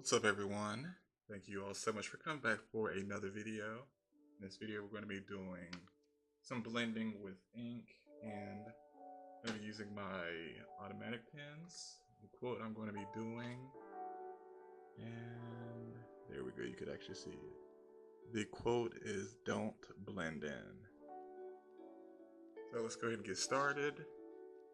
What's up, everyone? Thank you all so much for coming back for another video. In this video, we're going to be doing some blending with ink, and I'm going to be using my automatic pens. The quote I'm going to be doing, and there we go, you could actually see it. The quote is, "Don't blend in." So let's go ahead and get started,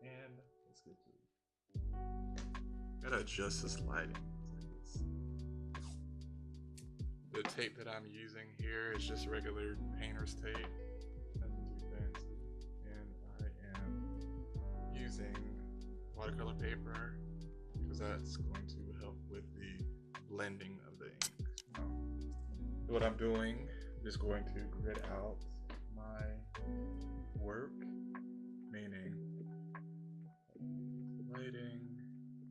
and let's get to it. Gotta adjust this lighting. The tape that I'm using here is just regular painter's tape, nothing too fancy. And I am using watercolor paper because that's going to help with the blending of the ink. So what I'm doing, I'm just going to grid out my work, meaning lighting,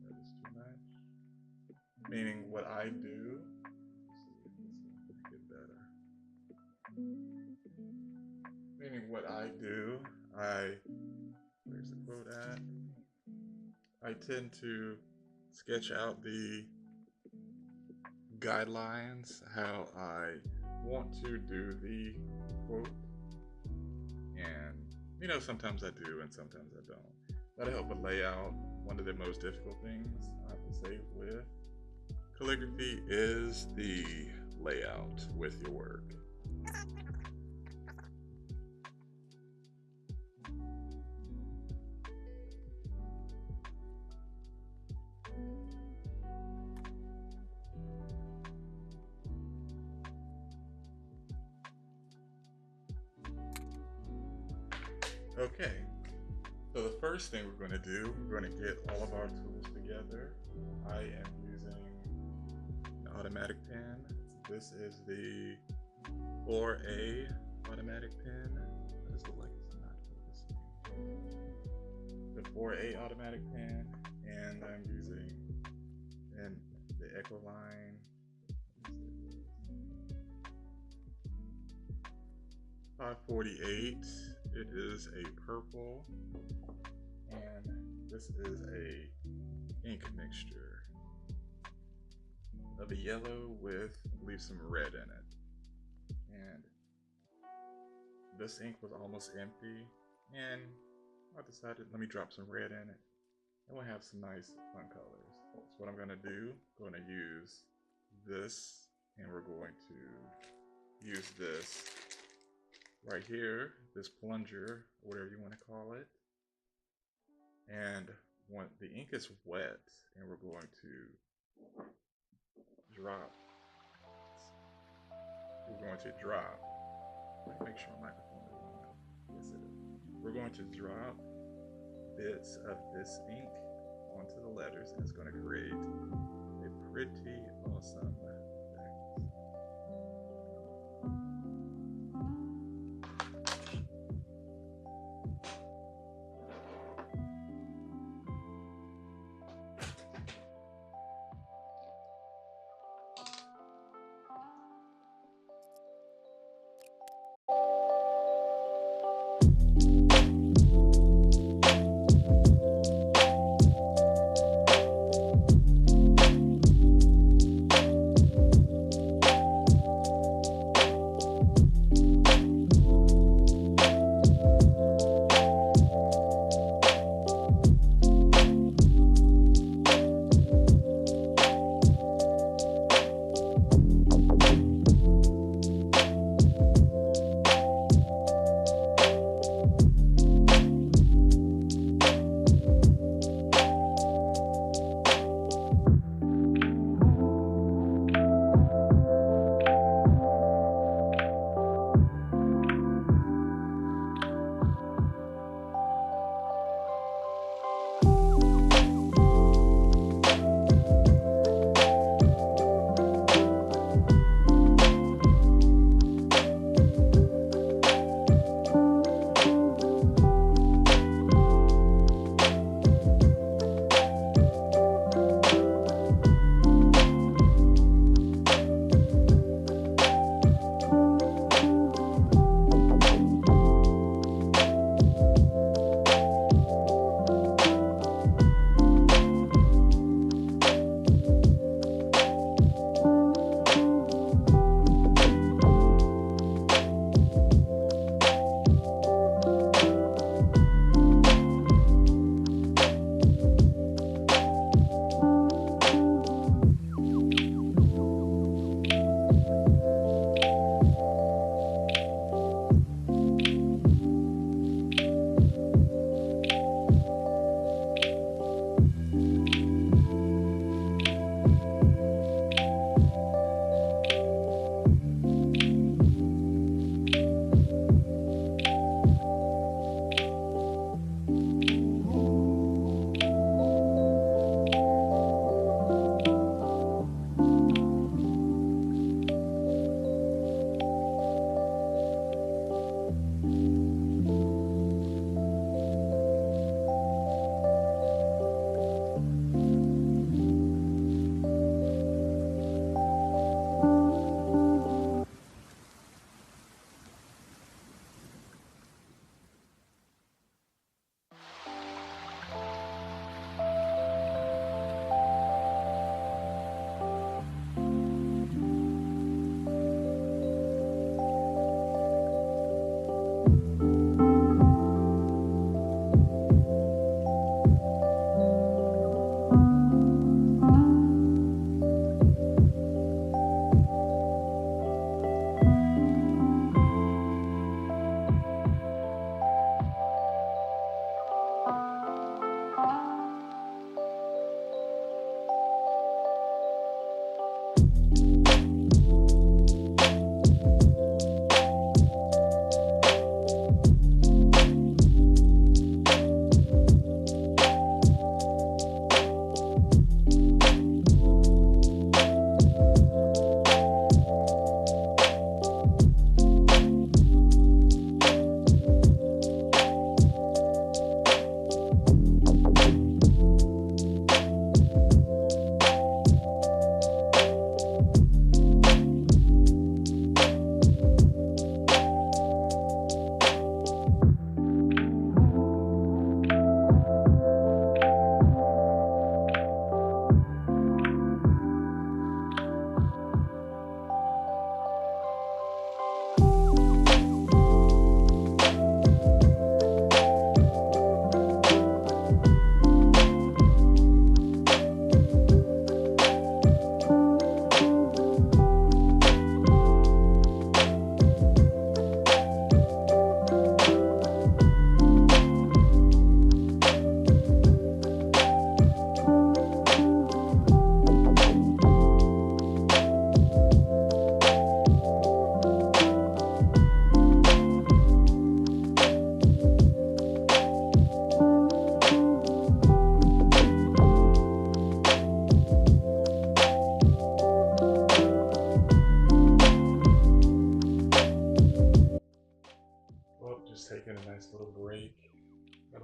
that is too much, meaning what I do. Meaning what I do, where's the quote at? I tend to sketch out the guidelines, how I want to do the quote. And, sometimes I do and sometimes I don't. That'll help with layout. One of the most difficult things I have to say with calligraphy is the layout with your work. Okay, so the first thing we're going to do, we're going to get all of our tools together. I am using an automatic pen. This is the 4A automatic pen. What does it look like? It's not focusing. The 4A automatic pen, and I'm using the Echoline 548. It is a purple, and this is a ink mixture of a yellow with, I believe, some red in it. And this ink was almost empty, and I decided, let me drop some red in it, and we'll have some nice fun colors. So what I'm gonna do, I'm gonna use this, and we're going to use this right here, this plunger, whatever you want to call it. And when the ink is wet, and we're going to drop, let me make sure my microphone is on. Yes, it is. We're going to drop bits of this ink onto the letters, and it's going to create a pretty awesome effect.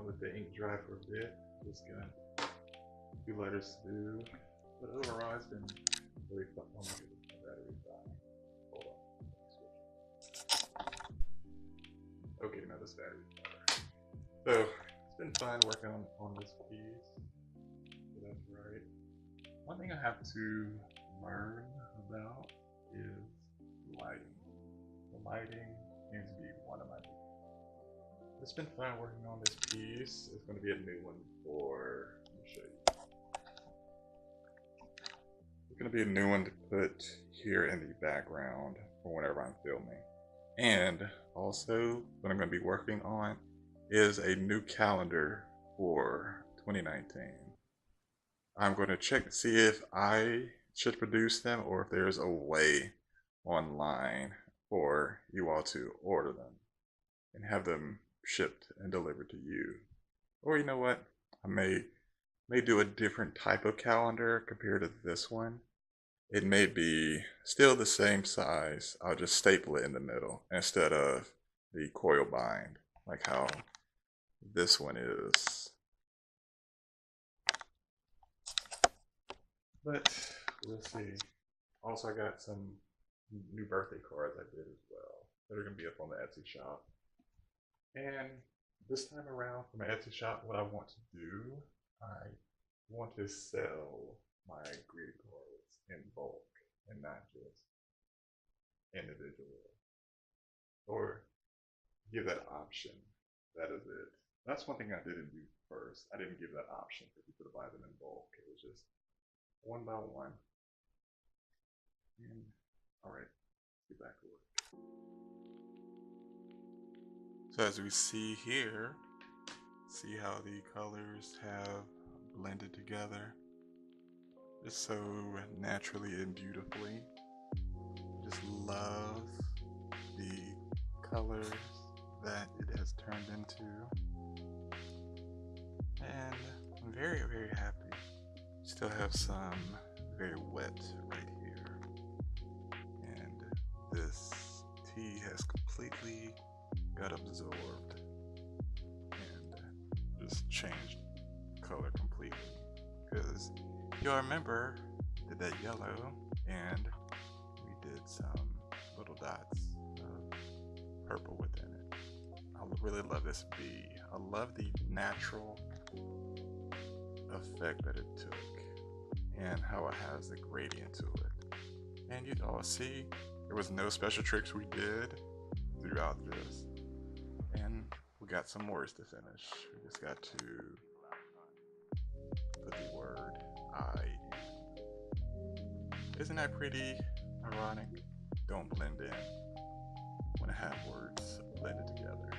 let the ink dry for a bit. Just got a few letters to do, but overall it's been really fun. Oh my goodness, my battery died. Hold on. Okay, now this battery died. So it's been fun working on this piece. So that's right. One thing I have to learn about is lighting. The lighting seems to be one of my things. It's been fun working on this piece. It's going to be a new one for, let me show you. It's going to be a new one to put here in the background for whenever I'm filming. And also, what I'm going to be working on is a new calendar for 2019. I'm going to check to see if I should produce them or if there's a way online for you all to order them and have them shipped and delivered to you. Or you know what, I may do a different type of calendar compared to this one. It may be still the same size. I'll just staple it in the middle instead of the coil bind like how this one is. But we'll see. Also, I got some new birthday cards I did as well that are going to be up on the Etsy shop. And this time around for my Etsy shop, what I want to do, I want to sell my greeting cards in bulk and not just individual. Or give that option. That is it. That's one thing I didn't do first. I didn't give that option for people to buy them in bulk. It was just one by one. And alright, let's get back to work. So as we see here, see how the colors have blended together just so naturally and beautifully. Just love the colors that it has turned into. And I'm very, very happy. Still have some very wet right here. And this tea has completely got absorbed and just changed color completely. Because you'll remember we did that yellow and we did some little dots of purple within it. I really love this bee. I love the natural effect that it took and how it has the gradient to it. And you all see there was no special tricks we did throughout this. And we got some words to finish. We just got to put the word I in. Isn't that pretty ironic? Don't blend in when I have words blended together.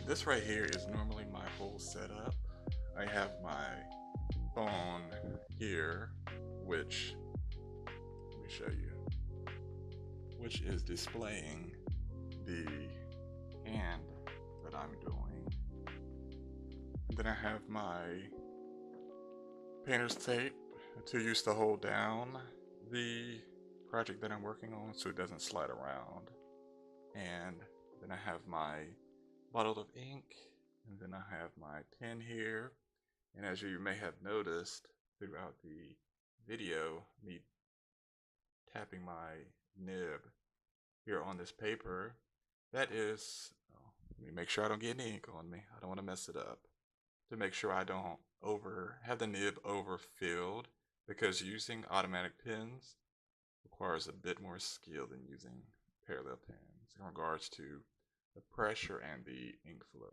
This right here is normally my whole setup. I have my phone here, which, let me show you, which is displaying the hand that I'm doing. And then I have my painter's tape to use to hold down the project that I'm working on so it doesn't slide around. And then I have my bottle of ink, and then I have my pen here. And as you may have noticed throughout the video, me tapping my nib here on this paper, that is, let me make sure I don't get any ink on me. I don't want to mess it up. To make sure I don't have the nib overfilled, because using automatic pens requires a bit more skill than using parallel pens in regards to the pressure and the ink flow.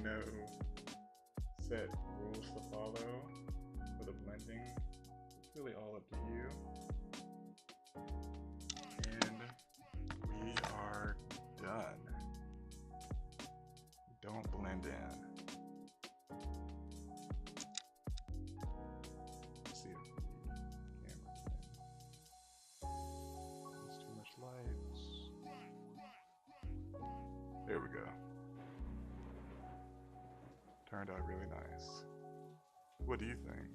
no set rules to follow for the blending. It's really all up to you. And we are done. Don't blend in. Let's see if the camera's in. There's too much lights. There we go. Turned out really nice. What do you think?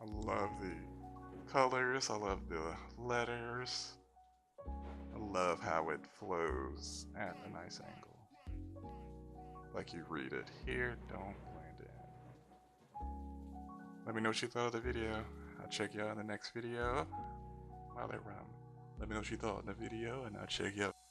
I love the colors. I love the letters. I love how it flows at a nice angle. Like you read it. Here, don't blend in. Let me know what you thought of the video. I'll check you out in the next video. While they run. Let me know what you thought in the video, and I'll check you out.